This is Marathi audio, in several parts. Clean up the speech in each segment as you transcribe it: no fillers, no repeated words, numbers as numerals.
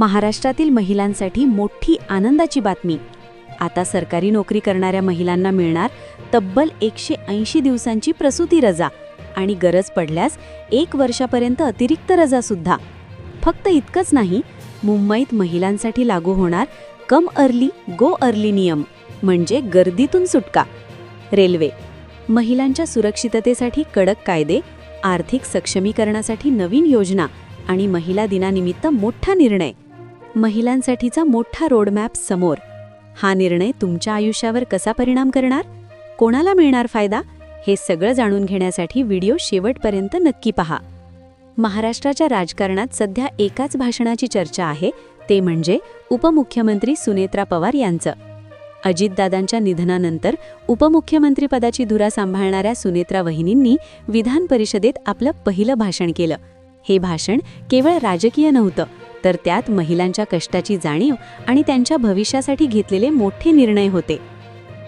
महाराष्ट्रातील महिलांसाठी मोठी आनंदाची बातमी. आता सरकारी नोकरी करणाऱ्या महिलांना मिळणार तब्बल 180 दिवसांची प्रसूती रजा आणि गरज पडल्यास 1 वर्षापर्यंत अतिरिक्त रजा सुद्धा. फक्त इतकंच नाही, मुंबईत महिलांसाठी लागू होणार कम अर्ली गो अर्ली नियम, म्हणजे गर्दीतून सुटका. रेल्वे, महिलांच्या सुरक्षिततेसाठी कडक कायदे, आर्थिक सक्षमीकरणासाठी नवीन योजना आणि महिला दिनानिमित्त मोठा निर्णय. महिलांसाठीचा मोठा रोडमॅप समोर. हा निर्णय तुमच्या आयुष्यावर कसा परिणाम करणार, कोणाला मिळणार फायदा, हे सगळं जाणून घेण्यासाठी व्हिडिओ शेवटपर्यंत नक्की पहा. महाराष्ट्राच्या राजकारणात सध्या एकाच भाषणाची चर्चा आहे, ते म्हणजे उपमुख्यमंत्री सुनेत्रा पवार यांचं. अजितदादांच्या निधनानंतर उपमुख्यमंत्रीपदाची धुरा सांभाळणाऱ्या सुनेत्रा वहिनींनी विधान परिषदेत आपलं पहिलं भाषण केलं. हे भाषण केवळ राजकीय नव्हतं, तर त्यात महिलांच्या कष्टाची जाणीव आणि त्यांच्या भविष्यासाठी घेतलेले मोठे निर्णय होते.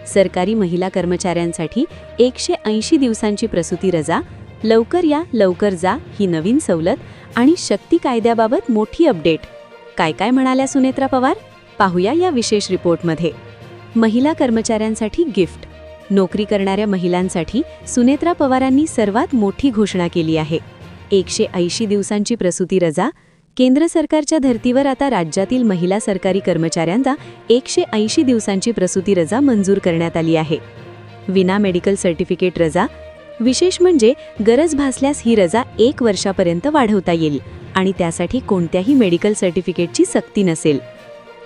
सरकारी महिला कर्मचाऱ्यांसाठी 180 दिवसांची प्रसूती रजा, लवकर या लवकर जा ही नवीन सवलत आणि शक्ती कायद्याबाबत मोठी अपडेट. काय काय म्हणाल्या सुनेत्रा पवार, पाहूया या विशेष रिपोर्टमध्ये. महिला कर्मचाऱ्यांसाठी गिफ्ट. नोकरी करणाऱ्या महिलांसाठी सुनेत्रा पवारांनी सर्वात मोठी घोषणा केली आहे. 180 दिवसांची प्रसूती रजा. केंद्र सरकारच्या धर्तीवर आता राज्यातील महिला सरकारी कर्मचाऱ्यांना 180 दिवसांची प्रसूती रजा मंजूर करण्यात आली आहे. विना मेडिकल सर्टिफिकेट रजा. विशेष म्हणजे गरज भासल्यास ही रजा 1 वर्षापर्यंत वाढवता येईल आणि त्यासाठी कोणत्याही मेडिकल सर्टिफिकेटची सक्ती नसेल.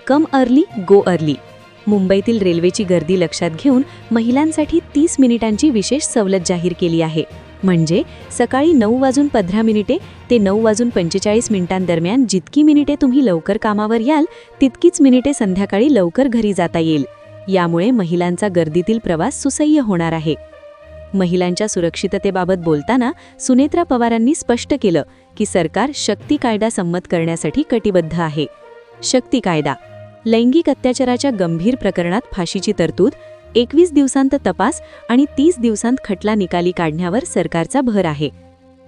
कम अर्ली गो अर्ली. मुंबईतील रेल्वेची गर्दी लक्षात घेऊन महिलांसाठी 30 मिनिटांची विशेष सवलत जाहीर केली आहे. म्हणजे सकाळी 9:15 ते 9:45 दरम्यान जितकी मिनिटे तुम्ही लवकर कामावर याल, तितकीच मिनिटे संध्याकाळी लवकर घरी जाता येईल. यामुळे महिलांचा गर्दीतील प्रवास सुसह्य होणार आहे. महिलांच्या सुरक्षिततेबाबत बोलताना सुनेत्रा पवारांनी स्पष्ट केलं की सरकार शक्ती कायदा संमत करण्यासाठी कटिबद्ध आहे. शक्ती कायदा. लैंगिक अत्याचाराच्या गंभीर प्रकरणात फाशीची तरतूद, 21 दिवसांत तपास आणि 30 दिवसांत खटला निकाली काढण्यावर सरकारचा भर आहे.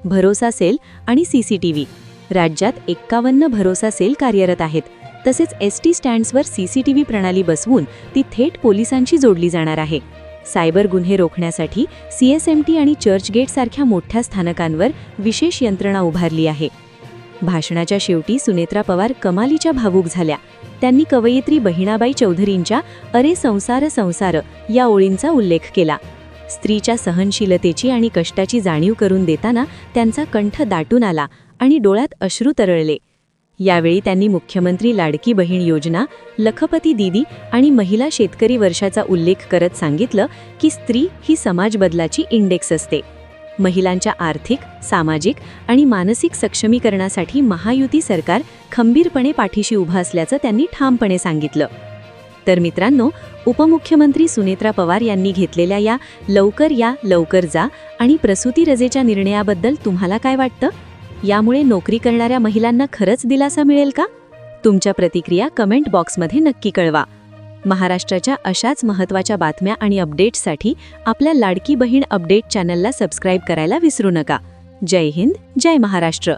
भरोसा सेल आणि सीसीटीव्ही. राज्यात 51 भरोसा सेल कार्यरत आहेत. तसेच एसटी स्टँड्सवर सीसीटीव्ही प्रणाली बसवून ती थेट पोलिसांशी जोडली जाणार आहे. सायबर गुन्हे रोखण्यासाठी सीएसएमटी आणि चर्चगेट सारख्या मोठ्या स्थानकांवर विशेष यंत्रणा उभारली आहे. भाषणाच्या शेवटी सुनेत्रा पवार कमालीच्या भावूक झाल्या. त्यांनी कवयित्री बहिणाबाई चौधरींच्या अरे संसार संसार या ओळींचा उल्लेख केला. स्त्रीच्या सहनशीलतेची आणि कष्टाची जाणीव करून देताना त्यांचा कंठ दाटून आला आणि डोळ्यात अश्रू तरळले. यावेळी त्यांनी मुख्यमंत्री लाडकी बहीण योजना, लखपती दीदी आणि महिला शेतकरी वर्षाचा उल्लेख करत सांगितलं की स्त्री ही समाज बदलाची इंडेक्स असते. महिलांच्या आर्थिक, सामाजिक आणि मानसिक सक्षमीकरणासाठी महायुती सरकार खंबीरपणे पाठीशी उभं असल्याचं त्यांनी ठामपणे सांगितलं. तर मित्रांनो, उपमुख्यमंत्री सुनेत्रा पवार यांनी घेतलेल्या या लवकर या लवकर जा आणि प्रसूती रजेच्या निर्णयाबद्दल तुम्हाला काय वाटतं? यामुळे नोकरी करणाऱ्या महिलांना खरंच दिलासा मिळेल का? तुमच्या प्रतिक्रिया कमेंट बॉक्समध्ये नक्की कळवा. महाराष्ट्राच्या अशाच महत्त्वाच्या बातम्या आणि अपडेट्ससाठी आपल्या लाडकी बहीण अपडेट चॅनलला सबस्क्राईब करायला विसरू नका. जय हिंद, जय महाराष्ट्र.